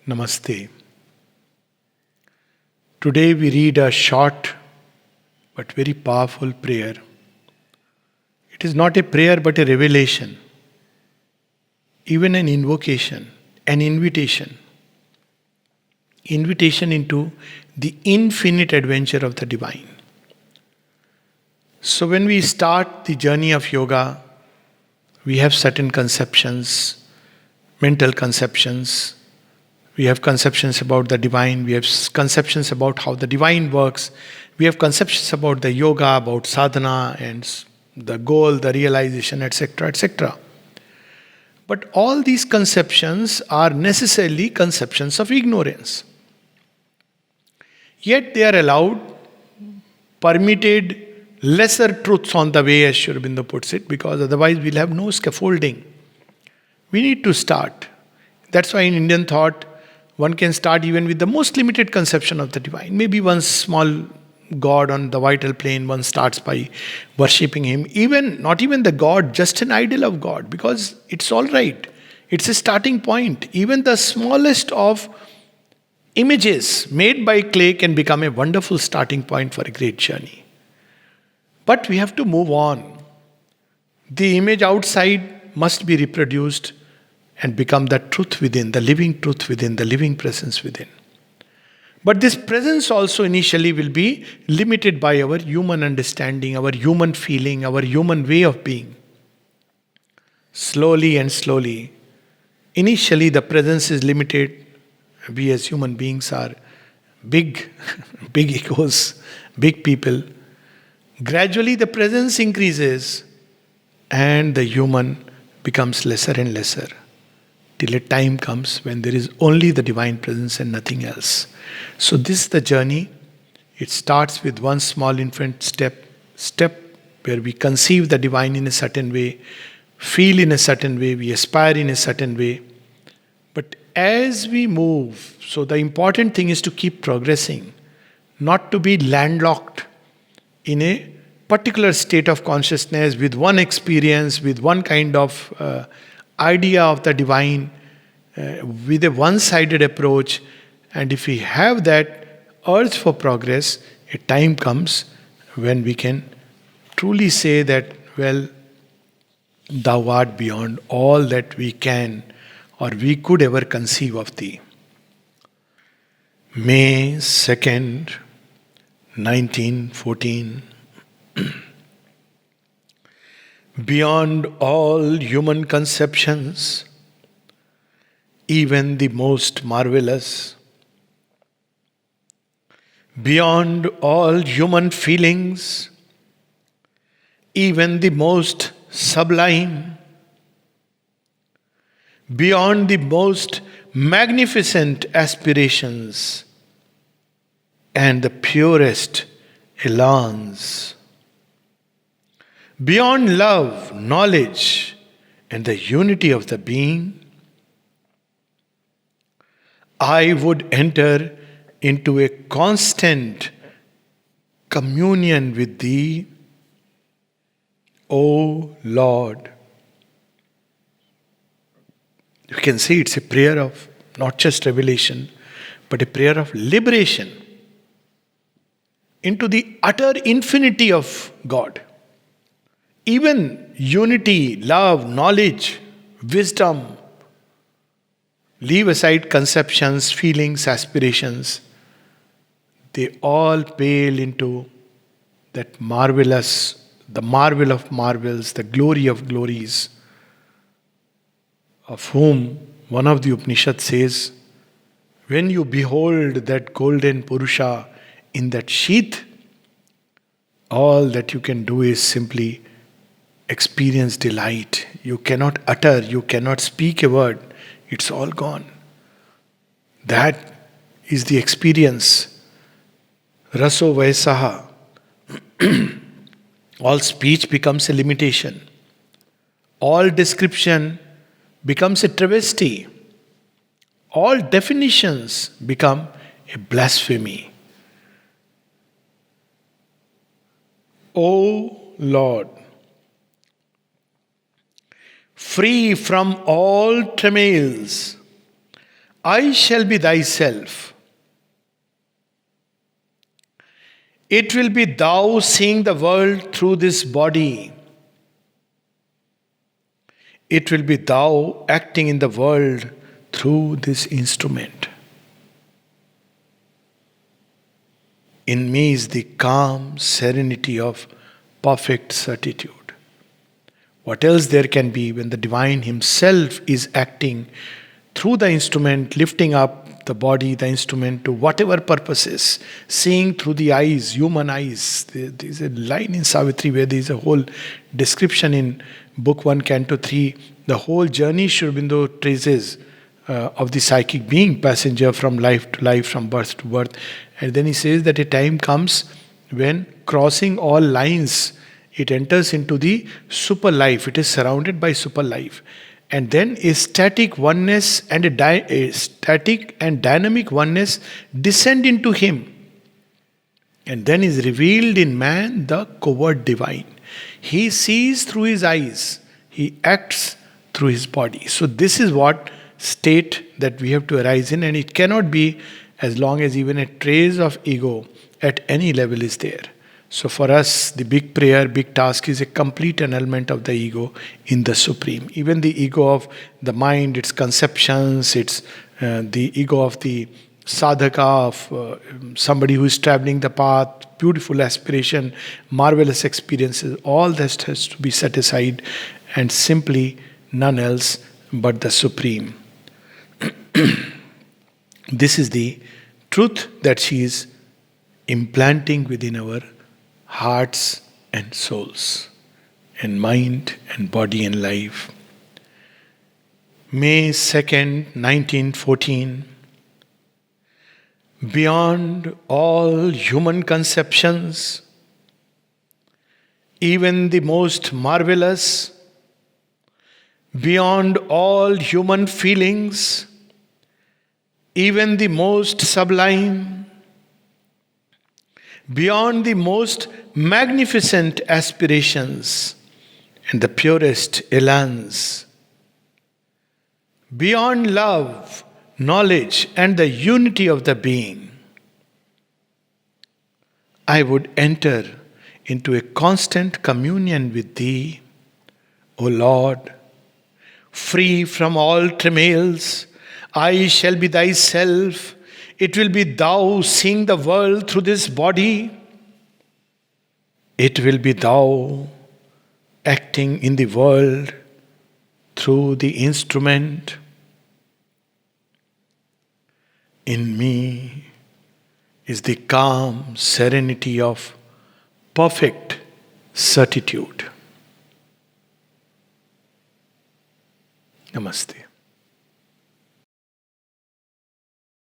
Namaste. Today we read a short but very powerful prayer. It is not a prayer but a revelation, even an invocation, an invitation. Invitation into the infinite adventure of the divine. So, when we start the journey of yoga, we have certain conceptions, mental conceptions. We have conceptions about the divine. We have conceptions about how the divine works. We have conceptions about the yoga, about sadhana, and the goal, the realization, etc., etc. But all these conceptions are necessarily conceptions of ignorance. Yet they are allowed, permitted lesser truths on the way, as Sri Aurobindo puts it, because otherwise we'll have no scaffolding. We need to start. That's why in Indian thought, one can start even with the most limited conception of the divine. Maybe one small god on the vital plane, one starts by worshipping him. Even not even the god, just an idol of God, because it's all right. It's a starting point. Even the smallest of images made by clay can become a wonderful starting point for a great journey. But we have to move on. The image outside must be reproduced and become the truth within, the living truth within, the living presence within. But this presence also initially will be limited by our human understanding, our human feeling, our human way of being. Slowly and slowly, initially the presence is limited. We as human beings are big, big egos, big people. Gradually the presence increases and the human becomes lesser and lesser, till a time comes when there is only the divine presence and nothing else. So this is the journey. It starts with one small infant step where we conceive the divine in a certain way, feel in a certain way, we aspire in a certain way. But as we move, so the important thing is to keep progressing, not to be landlocked in a particular state of consciousness with one experience, with one kind of idea of the divine, with a one sided approach. And if we have that urge for progress, a time comes when we can truly say that, well, thou art beyond all that we can or we could ever conceive of thee. May 2nd, 1914. Beyond all human conceptions, even the most marvelous, beyond all human feelings, even the most sublime, beyond the most magnificent aspirations and the purest elans, beyond love, knowledge, and the unity of the being, I would enter into a constant communion with Thee, O Lord. You can see it's a prayer of not just revelation, but a prayer of liberation into the utter infinity of God. Even unity, love, knowledge, wisdom, leave aside conceptions, feelings, aspirations. They all pale into that marvelous, the marvel of marvels, the glory of glories, of whom one of the Upanishads says, when you behold that golden Purusha in that sheath, all that you can do is simply experience delight. You cannot utter, you cannot speak a word. It's all gone. That is the experience. Raso Vaisaha. All speech becomes a limitation. All description becomes a travesty. All definitions become a blasphemy. O Lord, free from all travails, I shall be thyself. It will be thou seeing the world through this body. It will be thou acting in the world through this instrument. In me is the calm serenity of perfect certitude. What else there can be when the divine himself is acting through the instrument, lifting up the body, the instrument to whatever purposes, seeing through the eyes, human eyes. There is a line in Savitri where there is a whole description in Book 1, Canto 3. The whole journey Sri Aurobindo traces of the psychic being, passenger from life to life, from birth to birth. And then he says that a time comes when crossing all lines, it enters into the super life. It is surrounded by super life. And then a static oneness and a static and dynamic oneness descend into him. And then is revealed in man the covert divine. He sees through his eyes. He acts through his body. So this is what state that we have to arise in, and it cannot be as long as even a trace of ego at any level is there. So for us, the big prayer, big task is a complete annulment of the ego in the Supreme. Even the ego of the mind, its conceptions, its the ego of the sadhaka, of somebody who is traveling the path, beautiful aspiration, marvelous experiences, all that has to be set aside and simply none else but the Supreme. This is the truth that she is implanting within our hearts and souls, and mind and body and life. May 2nd, 1914. Beyond all human conceptions, even the most marvelous, beyond all human feelings, even the most sublime, beyond the most magnificent aspirations and the purest elans, beyond love, knowledge, and the unity of the being, I would enter into a constant communion with Thee, O Lord, free from all travails. I shall be Thyself. It will be Thou seeing the world through this body. It will be Thou acting in the world through the instrument. In me is the calm serenity of perfect certitude. Namaste.